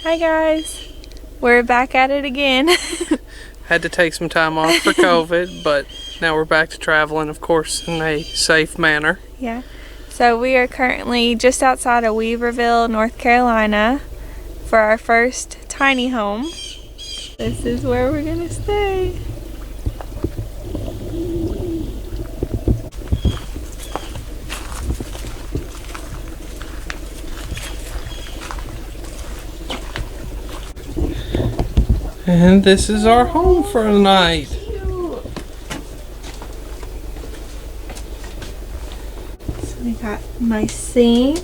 Hi guys, we're back at it again. Had to take some time off for COVID, but now we're back to traveling, of course, in a safe manner. Yeah, so we are currently just outside of Weaverville, North Carolina for our first tiny home. This is where we're gonna stay. And this is our home for the night. So we got my sink.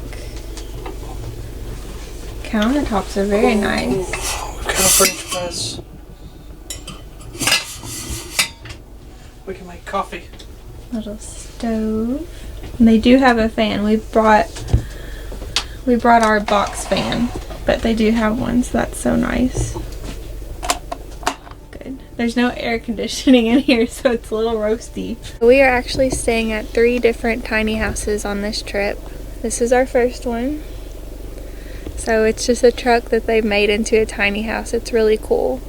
Countertops are very nice. What kind of French press? We can make coffee. Little stove. And they do have a fan. We brought our box fan, but they do have one, so that's so nice. There's no air conditioning in here, so it's a little roasty. We are actually staying at 3 different tiny houses on this trip. This is our first one. So it's just a truck that they've made into a tiny house. It's really cool.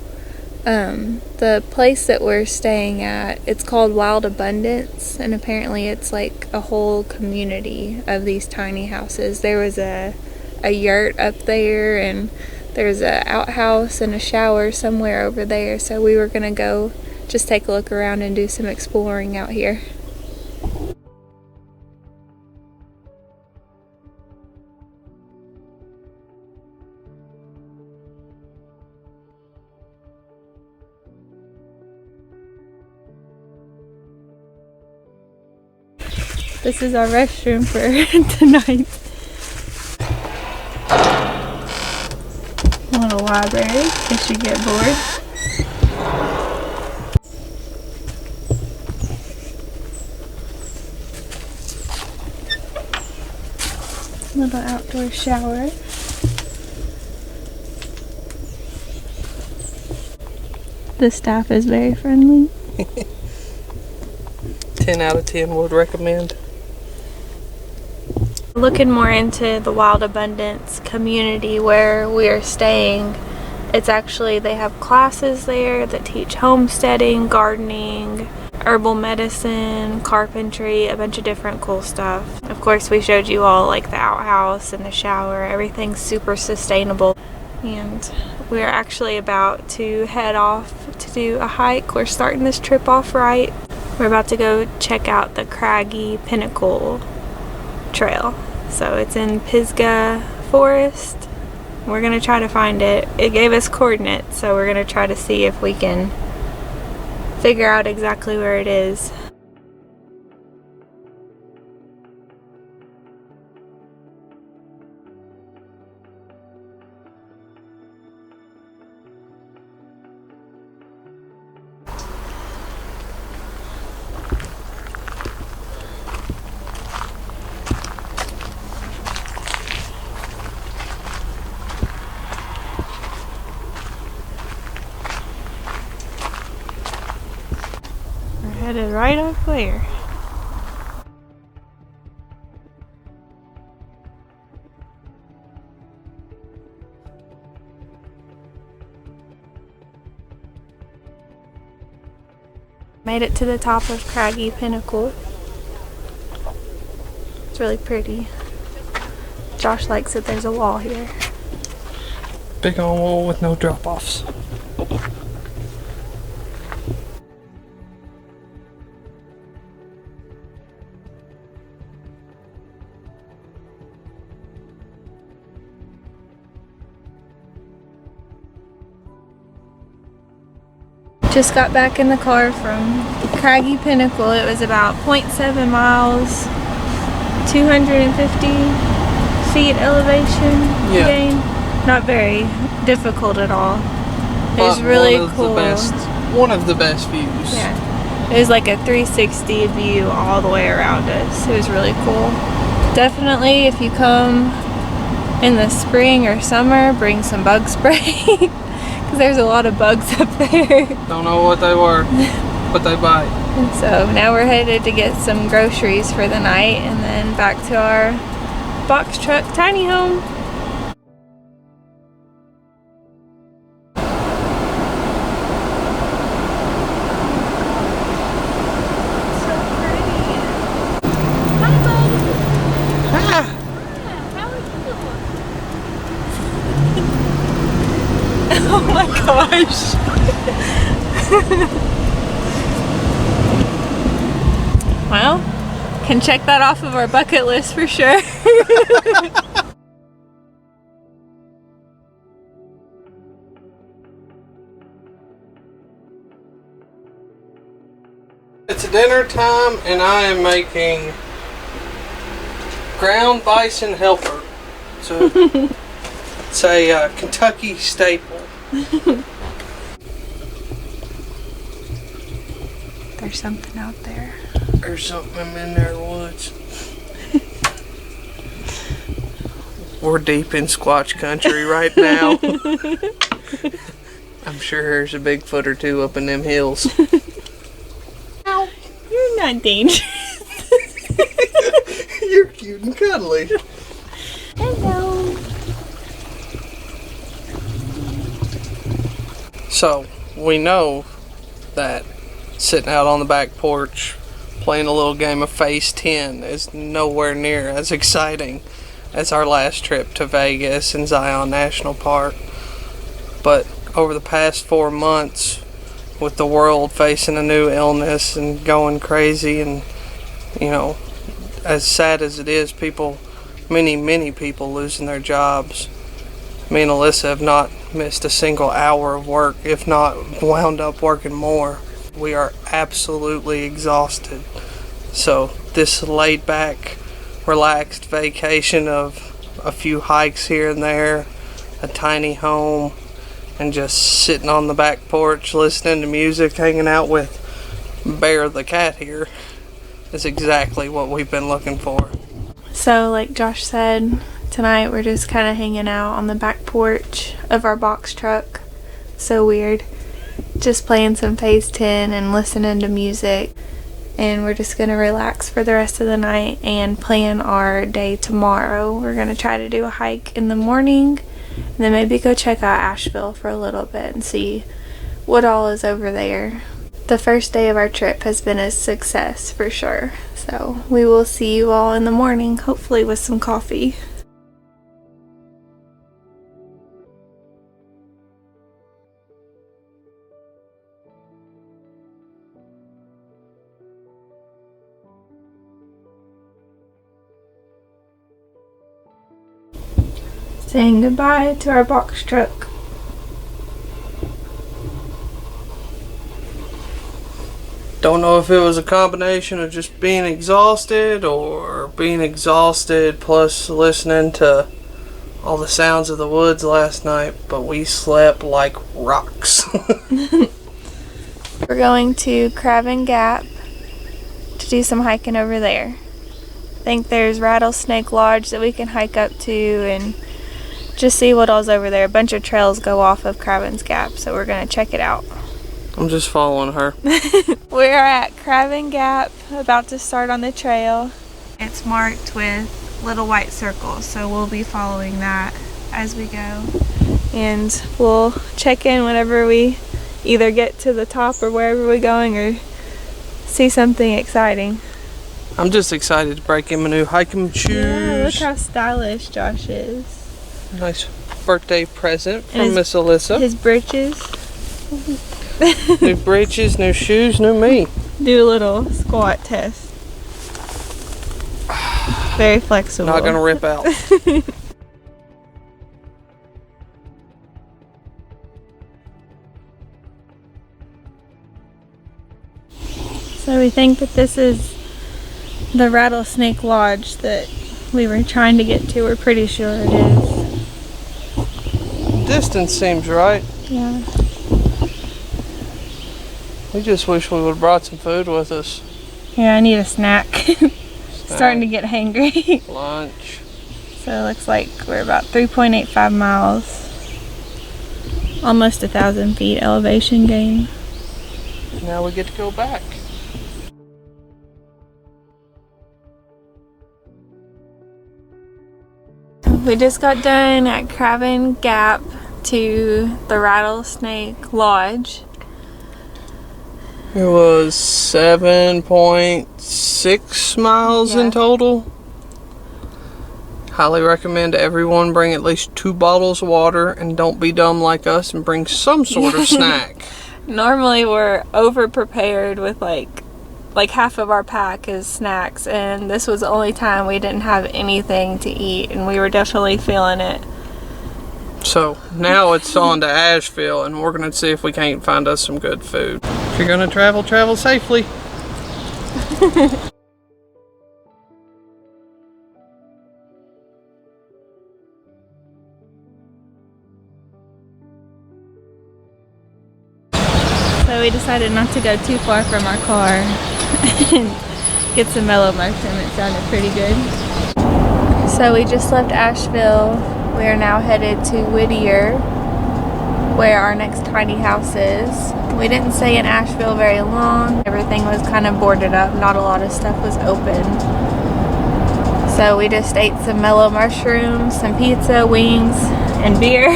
The place that we're staying at, it's called Wild Abundance, and apparently it's like a whole community of these tiny houses. There was a yurt up there, and there's an outhouse and a shower somewhere over there, so we were gonna go just take a look around and do some exploring out here. This is our restroom for tonight. A little library in case you get bored. Little outdoor shower. The staff is very friendly. 10 out of 10 would recommend. Looking more into the Wild Abundance community where we are staying, it's actually, they have classes there that teach homesteading, gardening, herbal medicine, carpentry, a bunch of different cool stuff. Of course, we showed you all like the outhouse and the shower. Everything's super sustainable. And we're actually about to head off to do a hike. We're starting this trip off right. We're about to go check out the Craggy Pinnacle Trail. So it's in Pisgah Forest. We're gonna try to find it. It gave us coordinates, so we're gonna try to see if we can figure out exactly where it is. Headed right up there. Made it to the top of Craggy Pinnacle. It's really pretty. Josh likes that there's a wall here. Big old wall with no drop-offs. Just got back in the car from Craggy Pinnacle. It was about 0.7 miles, 250 feet elevation gain. Not very difficult at all. It was really cool. One of the best views. Yeah. It was like a 360 view all the way around us. It was really cool. Definitely, if you come in the spring or summer, bring some bug spray. Because there's a lot of bugs up there. Don't know what they were, but they bite. And so now we're headed to get some groceries for the night and then back to our box truck tiny home. Oh my gosh. Well, can check that off of our bucket list for sure. It's dinner time and I am making ground bison helper. So it's a Kentucky staple. There's something out there. There's something in their woods. We're deep in Squatch country right now. I'm sure there's a Bigfoot or two up in them hills. Ow, you're not dangerous. You're cute and cuddly. Hello. So, we know that sitting out on the back porch playing a little game of Phase 10 is nowhere near as exciting as our last trip to Vegas and Zion National Park. But over the past 4 months, with the world facing a new illness and going crazy, and you know, as sad as it is, many people losing their jobs, me and Alyssa have not missed a single hour of work, if not wound up working more. We are absolutely exhausted. So this laid back, relaxed vacation of a few hikes here and there, a tiny home, and just sitting on the back porch listening to music, hanging out with Bear the cat here is exactly what we've been looking for. So like Josh said, tonight we're just kind of hanging out on the back porch of our box truck. So weird. Just playing some Phase 10 and listening to music. And we're just going to relax for the rest of the night and plan our day tomorrow. We're going to try to do a hike in the morning and then maybe go check out Asheville for a little bit and see what all is over there. The first day of our trip has been a success for sure. So we will see you all in the morning, hopefully with some coffee. Saying goodbye to our box truck. Don't know if it was a combination of just being exhausted or being exhausted plus listening to all the sounds of the woods last night, but we slept like rocks. We're going to Craven Gap to do some hiking over there. I think there's Rattlesnake Lodge that we can hike up to and just see what all's over there. A bunch of trails go off of Craven's Gap, so we're going to check it out. I'm just following her. We're at Craven Gap, about to start on the trail. It's marked with little white circles, so we'll be following that as we go. And we'll check in whenever we either get to the top or wherever we're going or see something exciting. I'm just excited to break in my new hiking shoes. Yeah, look how stylish Josh is. Nice birthday present from Miss Alyssa. His britches. New britches, new shoes, new me. Do a little squat test. Very flexible. Not gonna rip out. So we think that this is the Rattlesnake Lodge that we were trying to get to. We're pretty sure it is. Distance seems right. Yeah. We just wish we would have brought some food with us. Yeah, I need a snack. Starting to get hangry. Lunch. So it looks like we're about 3.85 miles. Almost 1,000 feet elevation gain. Now we get to go back. We just got done at Craven Gap to the Rattlesnake Lodge. It was 7.6 miles in total. Highly recommend everyone bring at least 2 bottles of water, and don't be dumb like us and bring some sort of snack. Normally we're over prepared with like half of our pack is snacks, and this was the only time we didn't have anything to eat, and we were definitely feeling it. So now it's on to Asheville, and we're gonna see if we can't find us some good food. If you're gonna travel, travel safely. So we decided not to go too far from our car and get some mellow mushroom. It sounded pretty good. So we just left Asheville. We are now headed to Whittier, where our next tiny house is. We didn't stay in Asheville very long. Everything was kind of boarded up. Not a lot of stuff was open. So we just ate some mellow mushrooms, some pizza, wings, and beer.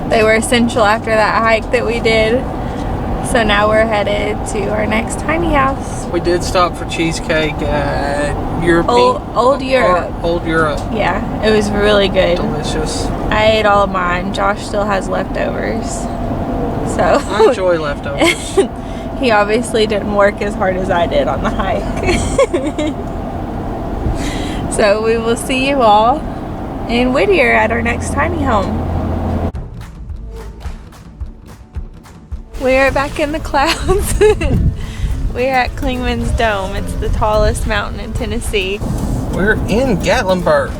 They were essential after that hike that we did. So now we're headed to our next tiny house. We did stop for cheesecake at Old Europe. Old Europe. Yeah, it was really good. Delicious. I ate all of mine. Josh still has leftovers. So I enjoy leftovers. he obviously didn't work as hard as I did on the hike. So we will see you all in Whittier at our next tiny home. We're back in the clouds. We're at Clingman's Dome. It's the tallest mountain in Tennessee. We're in Gatlinburg.